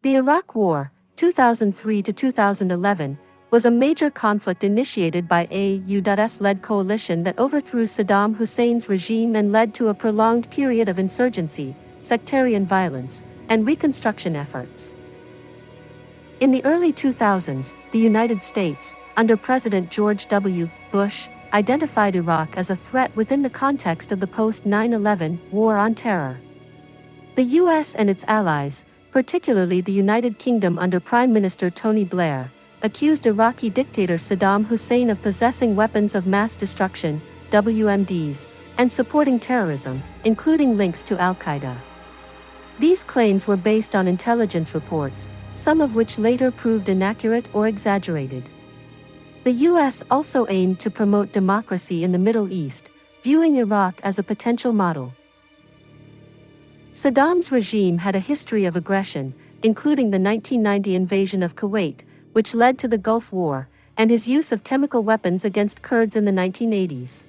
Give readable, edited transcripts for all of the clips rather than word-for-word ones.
The Iraq War, 2003 to 2011, was a major conflict initiated by a U.S.-led coalition that overthrew Saddam Hussein's regime and led to a prolonged period of insurgency, sectarian violence, and reconstruction efforts. In the early 2000s, the United States, under President George W. Bush, identified Iraq as a threat within the context of the post-9/11 war on terror. The U.S. and its allies, particularly the United Kingdom under Prime Minister Tony Blair, accused Iraqi dictator Saddam Hussein of possessing weapons of mass destruction, WMDs, and supporting terrorism, including links to al-Qaeda. These claims were based on intelligence reports, some of which later proved inaccurate or exaggerated. The U.S. also aimed to promote democracy in the Middle East, viewing Iraq as a potential model. Saddam's regime had a history of aggression, including the 1990 invasion of Kuwait, which led to the Gulf War, and his use of chemical weapons against Kurds in the 1980s.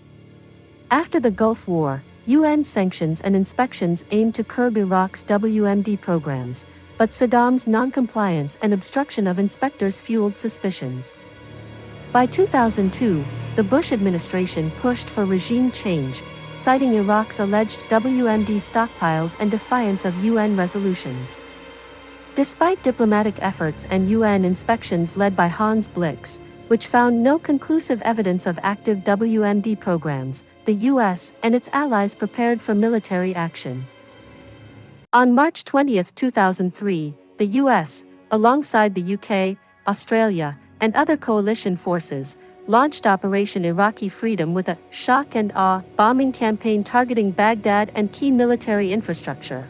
After the Gulf War, UN sanctions and inspections aimed to curb Iraq's WMD programs, but Saddam's non-compliance and obstruction of inspectors fueled suspicions. By 2002, the Bush administration pushed for regime change, citing Iraq's alleged WMD stockpiles and defiance of UN resolutions. Despite diplomatic efforts and UN inspections led by Hans Blix, which found no conclusive evidence of active WMD programs, the US and its allies prepared for military action. On March 20, 2003, the US, alongside the UK, Australia, and other coalition forces, launched Operation Iraqi Freedom with a shock and awe bombing campaign targeting Baghdad and key military infrastructure.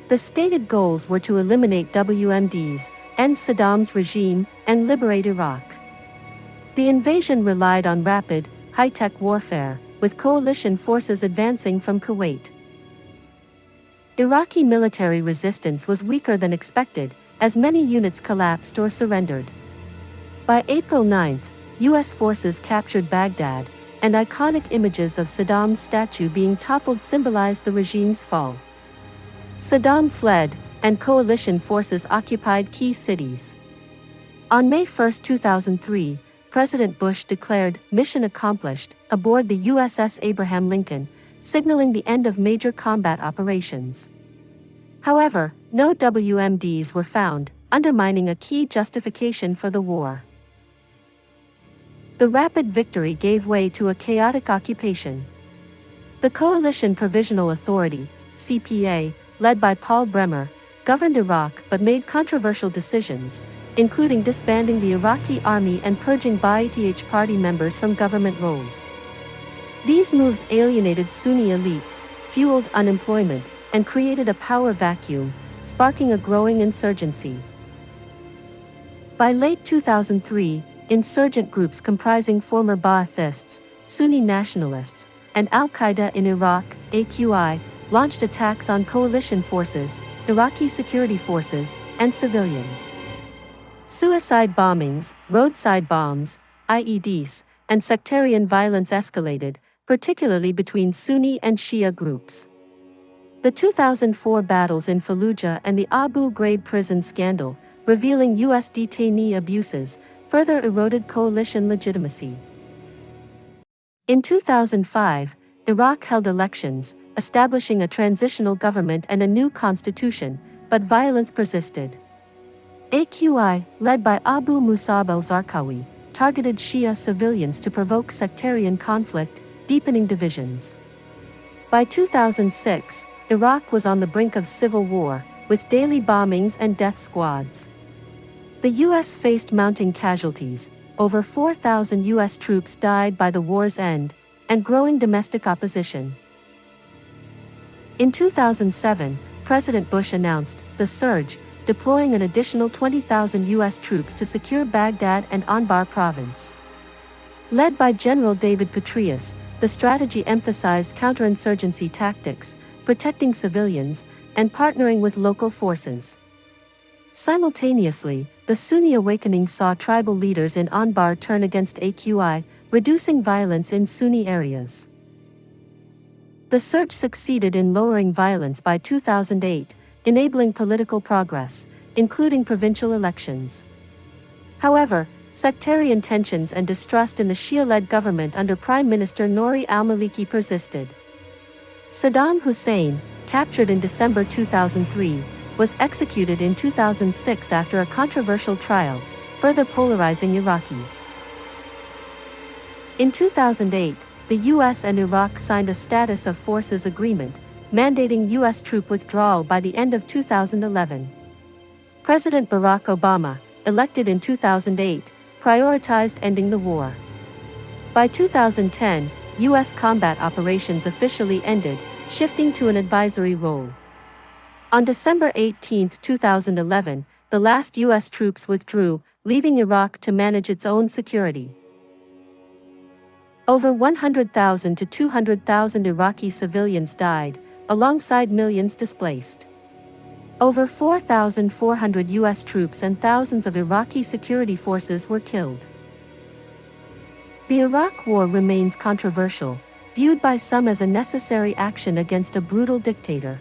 The stated goals were to eliminate WMDs, end Saddam's regime, and liberate Iraq. The invasion relied on rapid, high-tech warfare, with coalition forces advancing from Kuwait. Iraqi military resistance was weaker than expected, as many units collapsed or surrendered. By April 9, U.S. forces captured Baghdad, and iconic images of Saddam's statue being toppled symbolized the regime's fall. Saddam fled, and coalition forces occupied key cities. On May 1, 2003, President Bush declared "mission accomplished" aboard the USS Abraham Lincoln, signaling the end of major combat operations. However, no WMDs were found, undermining a key justification for the war. The rapid victory gave way to a chaotic occupation. The Coalition Provisional Authority, CPA, led by Paul Bremer, governed Iraq but made controversial decisions, including disbanding the Iraqi army and purging Ba'ath party members from government roles. These moves alienated Sunni elites, fueled unemployment, and created a power vacuum, sparking a growing insurgency. By late 2003, insurgent groups comprising former Ba'athists, Sunni nationalists, and al-Qaeda in Iraq, AQI, launched attacks on coalition forces, Iraqi security forces, and civilians. Suicide bombings, roadside bombs, IEDs, and sectarian violence escalated, particularly between Sunni and Shia groups. The 2004 battles in Fallujah and the Abu Ghraib prison scandal, revealing U.S. detainee abuses, further eroded coalition legitimacy. In 2005, Iraq held elections, establishing a transitional government and a new constitution, but violence persisted. AQI, led by Abu Musab al-Zarqawi, targeted Shia civilians to provoke sectarian conflict, deepening divisions. By 2006, Iraq was on the brink of civil war, with daily bombings and death squads. The U.S. faced mounting casualties, over 4,000 U.S. troops died by the war's end, and growing domestic opposition. In 2007, President Bush announced the surge, deploying an additional 20,000 U.S. troops to secure Baghdad and Anbar province. Led by General David Petraeus, the strategy emphasized counterinsurgency tactics, protecting civilians, and partnering with local forces. Simultaneously, the Sunni awakening saw tribal leaders in Anbar turn against AQI, reducing violence in Sunni areas. The surge succeeded in lowering violence by 2008, enabling political progress, including provincial elections. However, sectarian tensions and distrust in the Shia-led government under Prime Minister Nouri al-Maliki persisted. Saddam Hussein, captured in December 2003, was executed in 2006 after a controversial trial, further polarizing Iraqis. In 2008, the U.S. and Iraq signed a status of forces agreement, mandating U.S. troop withdrawal by the end of 2011. President Barack Obama, elected in 2008, prioritized ending the war. By 2010, U.S. combat operations officially ended, shifting to an advisory role. On December 18, 2011, the last U.S. troops withdrew, leaving Iraq to manage its own security. Over 100,000 to 200,000 Iraqi civilians died, alongside millions displaced. Over 4,400 U.S. troops and thousands of Iraqi security forces were killed. The Iraq War remains controversial, viewed by some as a necessary action against a brutal dictator.